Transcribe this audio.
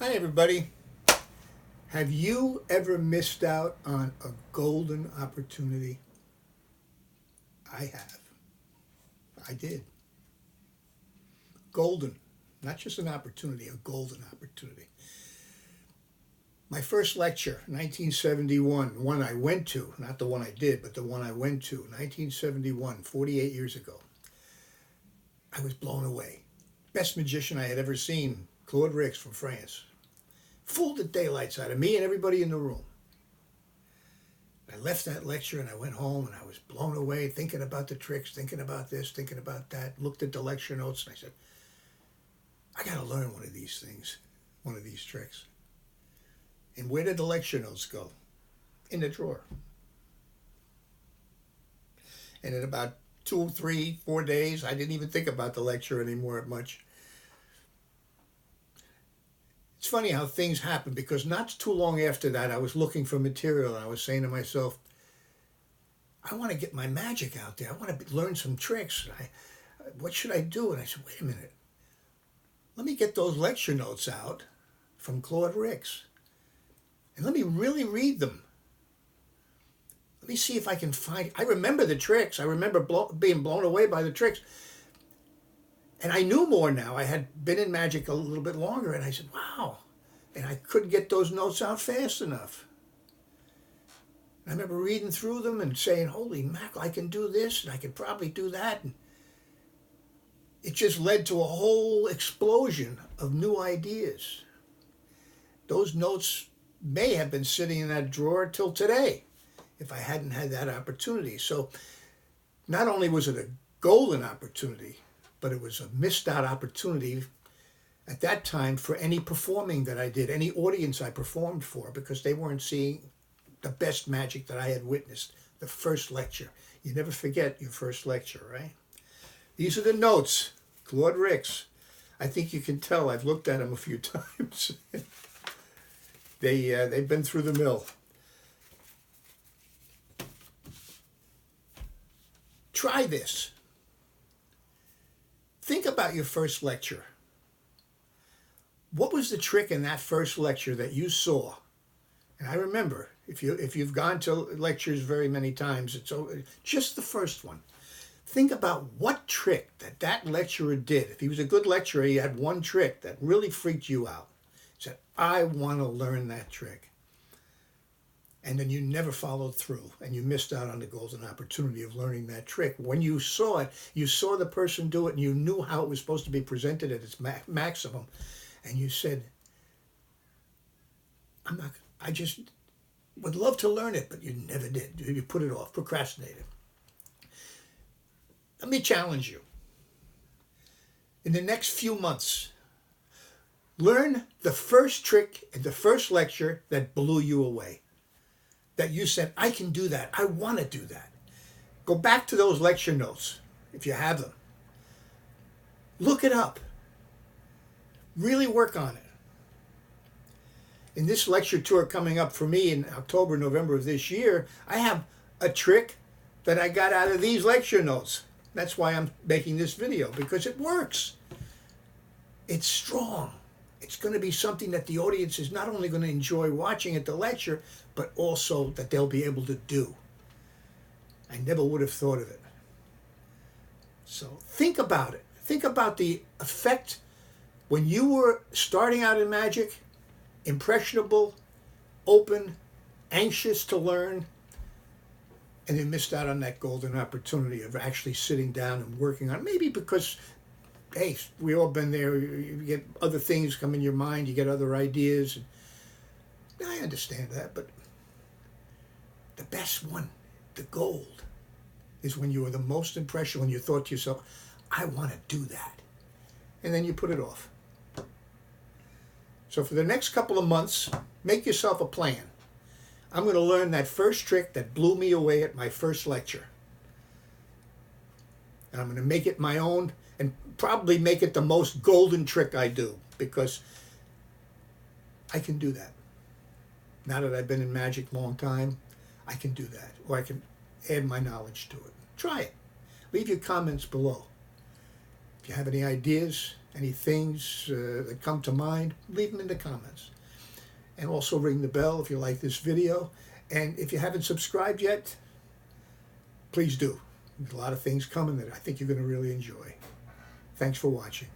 Hi, everybody. Have you ever missed out on a golden opportunity? I have. I did. Golden. Not just an opportunity, a golden opportunity. My first lecture, 1971, one I went to, not the one I did, but the one I went to, 1971, 48 years ago. I was blown away. Best magician I had ever seen, Claude Rix from France. Fooled the daylights out of me and everybody in the room. I left that lecture and I went home and I was blown away thinking about the tricks, thinking about this, thinking about that. Looked at the lecture notes and I said, I got to learn one of these things, one of these tricks. And where did the lecture notes go? In the drawer. And in about 2, 3, 4 days, I didn't even think about the lecture anymore much. It's funny how things happen because not too long after that, I was looking for material and I was saying to myself, I want to get my magic out there. I want to learn some tricks. What should I do? And I said, wait a minute. Let me get those lecture notes out from Claude Rix and let me really read them. Let me see if I can find. I remember the tricks. I remember being blown away by the tricks. And I knew more now. I had been in magic a little bit longer. And I said, wow. And I couldn't get those notes out fast enough. I remember reading through them and saying, holy mackerel, I can do this and I can probably do that. And it just led to a whole explosion of new ideas. Those notes may have been sitting in that drawer till today if I hadn't had that opportunity. So not only was it a golden opportunity, but it was a missed out opportunity at that time for any performing that I did, any audience I performed for, because they weren't seeing the best magic that I had witnessed, the first lecture. You never forget your first lecture, right? These are the notes, Claude Rix. I think you can tell I've looked at them a few times. They've been through the mill. Try this. Think about your first lecture. What was the trick in that first lecture that you saw? And I remember, if you've gone to lectures very many times, it's just the first one. Think about what trick that lecturer did. If he was a good lecturer, he had one trick that really freaked you out. He said, I want to learn that trick. And then you never followed through and you missed out on the golden opportunity of learning that trick. When you saw it, you saw the person do it and you knew how it was supposed to be presented at its maximum. And you said, I just would love to learn it, but you never did. You put it off, procrastinated. Let me challenge you. In the next few months, learn the first trick in the first lecture that blew you away. That you said, I can do that. I want to do that. Go back to those lecture notes, if you have them. Look it up. Really work on it. In this lecture tour coming up for me in October, November of this year, I have a trick that I got out of these lecture notes. That's why I'm making this video, because it works. It's strong. It's going to be something that the audience is not only going to enjoy watching at the lecture, but also that they'll be able to do. I never would have thought of it. So think about it. Think about the effect when you were starting out in magic, impressionable, open, anxious to learn, and you missed out on that golden opportunity of actually sitting down and working on it. Maybe because, hey, we all been there. You get other things come in your mind. You get other ideas. I understand that, but the best one, the gold, is when you were the most impressionable, when you thought to yourself, I want to do that. And then you put it off. So for the next couple of months, make yourself a plan. I'm going to learn that first trick that blew me away at my first lecture. And I'm going to make it my own and probably make it the most golden trick I do, because I can do that. Now that I've been in magic a long time, I can do that. Or I can add my knowledge to it. Try it. Leave your comments below. If you have any ideas, Any things that come to mind, leave them in the comments. And also ring the bell if you like this video. And if you haven't subscribed yet, please do. There's a lot of things coming that I think you're going to really enjoy. Thanks for watching.